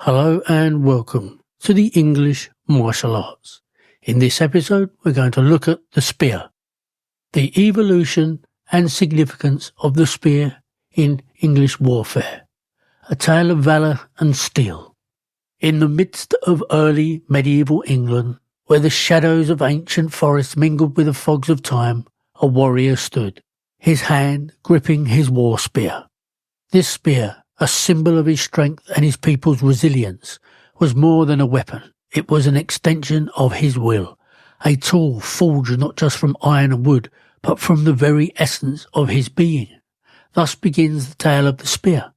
Hello and welcome to the English Martial Arts. In this episode, we're going to look at the spear, the evolution and significance of the spear in English warfare, a tale of valour and steel. In the midst of early medieval England, where the shadows of ancient forests mingled with the fogs of time, a warrior stood, his hand gripping his war spear. This spear, a symbol of his strength and his people's resilience, was more than a weapon. It was an extension of his will, a tool forged not just from iron and wood, but from the very essence of his being. Thus begins the tale of the spear,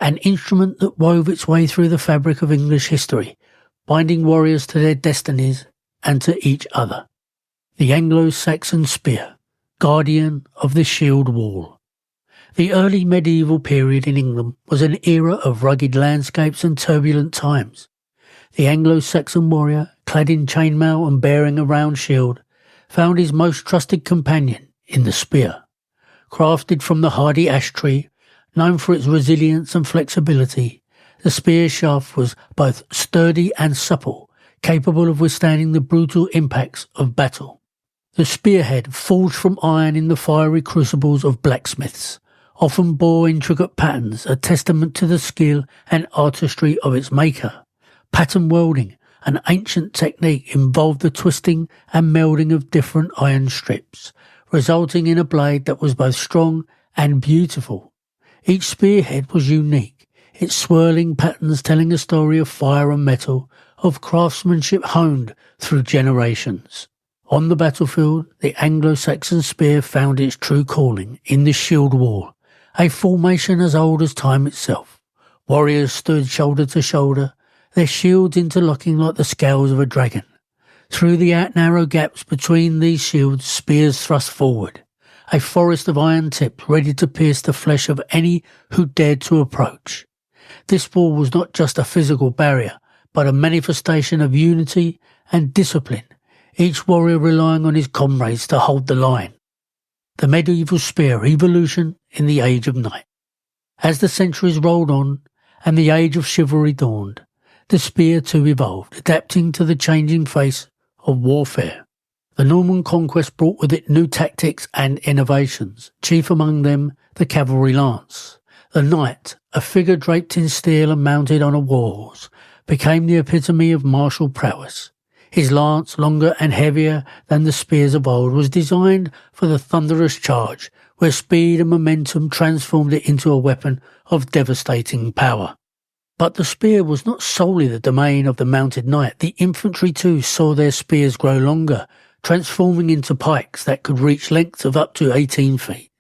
an instrument that wove its way through the fabric of English history, binding warriors to their destinies and to each other. The Anglo-Saxon spear, guardian of the shield wall. The early medieval period in England was an era of rugged landscapes and turbulent times. The Anglo-Saxon warrior, clad in chainmail and bearing a round shield, found his most trusted companion in the spear. Crafted from the hardy ash tree, known for its resilience and flexibility, the spear's shaft was both sturdy and supple, capable of withstanding the brutal impacts of battle. The spearhead, forged from iron in the fiery crucibles of blacksmiths, often bore intricate patterns, a testament to the skill and artistry of its maker. Pattern welding, an ancient technique, involved the twisting and melding of different iron strips, resulting in a blade that was both strong and beautiful. Each spearhead was unique, its swirling patterns telling a story of fire and metal, of craftsmanship honed through generations. On the battlefield, the Anglo-Saxon spear found its true calling in the shield wall, a formation as old as time itself. Warriors stood shoulder to shoulder, their shields interlocking like the scales of a dragon. Through the narrow gaps between these shields, spears thrust forward, a forest of iron tips ready to pierce the flesh of any who dared to approach. This wall was not just a physical barrier, but a manifestation of unity and discipline, each warrior relying on his comrades to hold the line. The medieval spear evolution in the Age of Knight. As the centuries rolled on and the age of chivalry dawned, the spear too evolved, adapting to the changing face of warfare. The Norman conquest brought with it new tactics and innovations, chief among them the cavalry lance. The knight, a figure draped in steel and mounted on a war horse, became the epitome of martial prowess. His lance, longer and heavier than the spears of old, was designed for the thunderous charge, where speed and momentum transformed it into a weapon of devastating power. But the spear was not solely the domain of the mounted knight. The infantry too saw their spears grow longer, transforming into pikes that could reach lengths of up to 18 feet.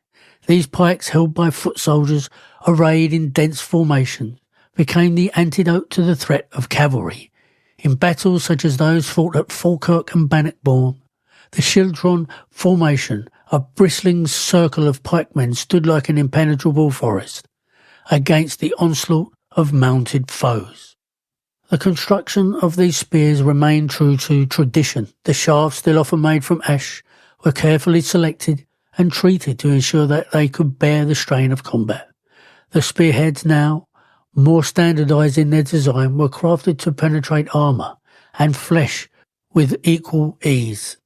These pikes, held by foot soldiers arrayed in dense formations, became the antidote to the threat of cavalry. In battles such as those fought at Falkirk and Bannockbourne, the schildron formation, a bristling circle of pikemen, stood like an impenetrable forest against the onslaught of mounted foes. The construction of these spears remained true to tradition. The shafts, still often made from ash, were carefully selected and treated to ensure that they could bear the strain of combat. The spearheads, now more standardised in their design, were crafted to penetrate armour and flesh with equal ease.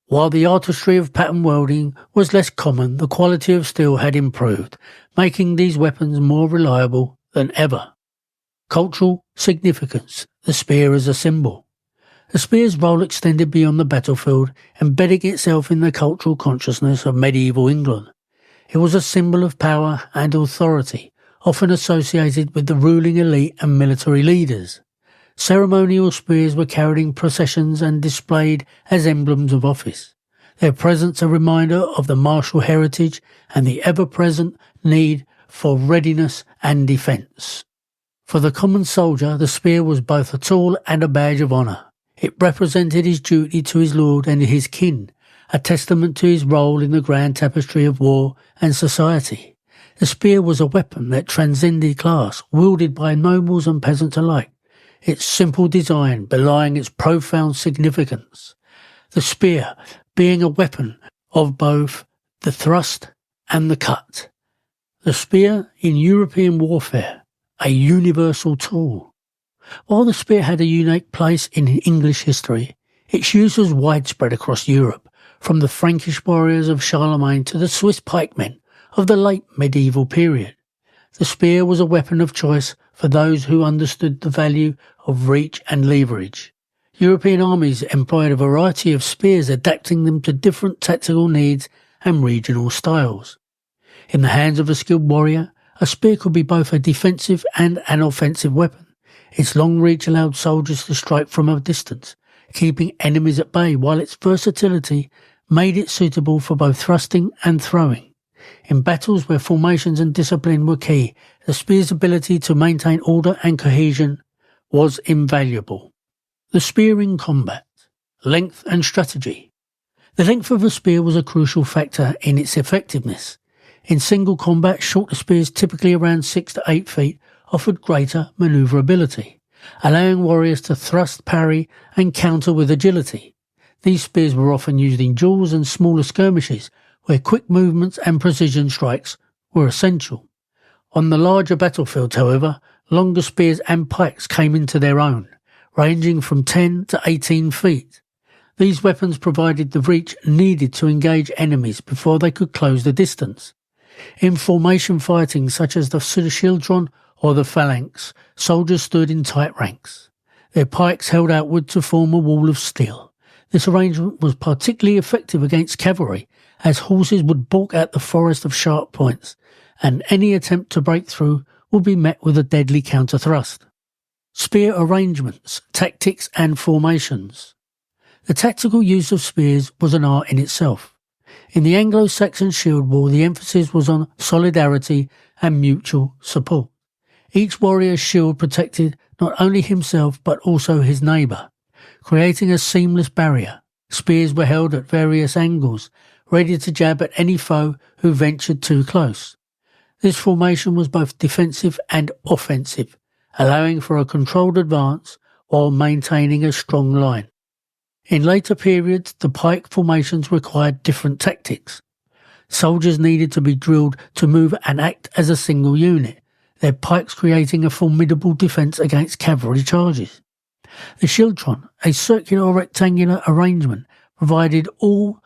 While the artistry of pattern welding was less common, the quality of steel had improved, making these weapons more reliable than ever. Cultural significance. The spear as a symbol. The spear's role extended beyond the battlefield, embedding itself in the cultural consciousness of medieval England. It was a symbol of power and authority, often associated with the ruling elite and military leaders. Ceremonial spears were carried in processions and displayed as emblems of office, their presence a reminder of the martial heritage and the ever-present need for readiness and defence. For the common soldier, the spear was both a tool and a badge of honour. It represented his duty to his lord and his kin, a testament to his role in the grand tapestry of war and society. The spear was a weapon that transcended class, wielded by nobles and peasants alike, its simple design belying its profound significance. The spear being a weapon of both the thrust and the cut. The spear in European warfare, a universal tool. While the spear had a unique place in English history, its use was widespread across Europe, from the Frankish warriors of Charlemagne to the Swiss pikemen of the late medieval period. The spear was a weapon of choice for those who understood the value of reach and leverage. European armies employed a variety of spears, adapting them to different tactical needs and regional styles. In the hands of a skilled warrior, a spear could be both a defensive and an offensive weapon. Its long reach allowed soldiers to strike from a distance, keeping enemies at bay, while its versatility made it suitable for both thrusting and throwing. In battles where formations and discipline were key, the spear's ability to maintain order and cohesion was invaluable. The spear in combat. Length and strategy. The length of a spear was a crucial factor in its effectiveness. In single combat, shorter spears, typically around 6 to 8 feet, offered greater manoeuvrability, allowing warriors to thrust, parry and counter with agility. These spears were often used in duels and smaller skirmishes, where quick movements and precision strikes were essential. On the larger battlefields, however, longer spears and pikes came into their own, ranging from 10 to 18 feet. These weapons provided the reach needed to engage enemies before they could close the distance. In formation fighting such as the schildron or the phalanx, soldiers stood in tight ranks. Their pikes held outward to form a wall of steel. This arrangement was particularly effective against cavalry, as horses would balk at the forest of sharp points, and any attempt to break through would be met with a deadly counter-thrust. Spear arrangements, tactics and formations. The tactical use of spears was an art in itself. In the Anglo-Saxon shield wall, the emphasis was on solidarity and mutual support. Each warrior's shield protected not only himself but also his neighbour, creating a seamless barrier. Spears were held at various angles, ready to jab at any foe who ventured too close. This formation was both defensive and offensive, allowing for a controlled advance while maintaining a strong line. In later periods, the pike formations required different tactics. Soldiers needed to be drilled to move and act as a single unit, their pikes creating a formidable defence against cavalry charges. The schildron, a circular or rectangular arrangement, provided all-around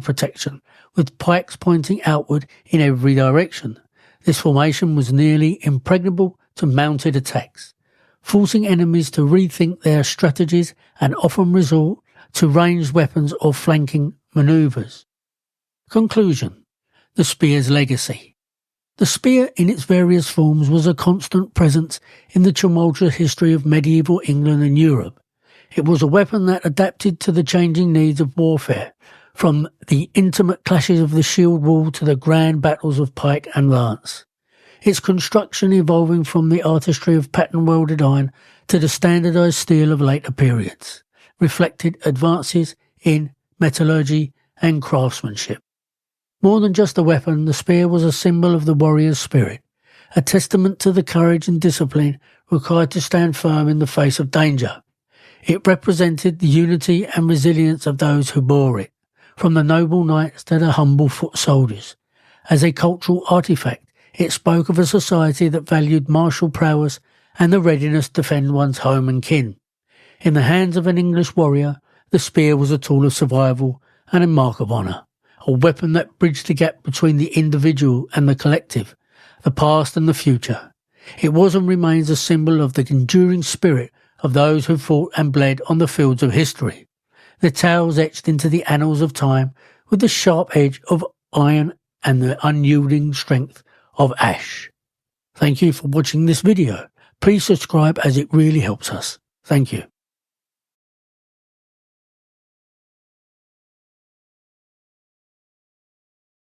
protection, with pikes pointing outward in every direction. This formation was nearly impregnable to mounted attacks, forcing enemies to rethink their strategies and often resort to ranged weapons or flanking manoeuvres. Conclusion. The spear's legacy. The spear in its various forms was a constant presence in the tumultuous history of medieval England and Europe. It was a weapon that adapted to the changing needs of warfare, from the intimate clashes of the shield wall to the grand battles of pike and lance. Its construction, evolving from the artistry of pattern-welded iron to the standardised steel of later periods, reflected advances in metallurgy and craftsmanship. More than just a weapon, the spear was a symbol of the warrior's spirit, a testament to the courage and discipline required to stand firm in the face of danger. It represented the unity and resilience of those who bore it, from the noble knights to the humble foot soldiers. As a cultural artefact, it spoke of a society that valued martial prowess and the readiness to defend one's home and kin. In the hands of an English warrior, the spear was a tool of survival and a mark of honour, a weapon that bridged the gap between the individual and the collective, the past and the future. It was and remains a symbol of the enduring spirit of those who fought and bled on the fields of history, their tales etched into the annals of time with the sharp edge of iron and the unyielding strength of ash. Thank you for watching this video. Please subscribe as it really helps us. Thank you.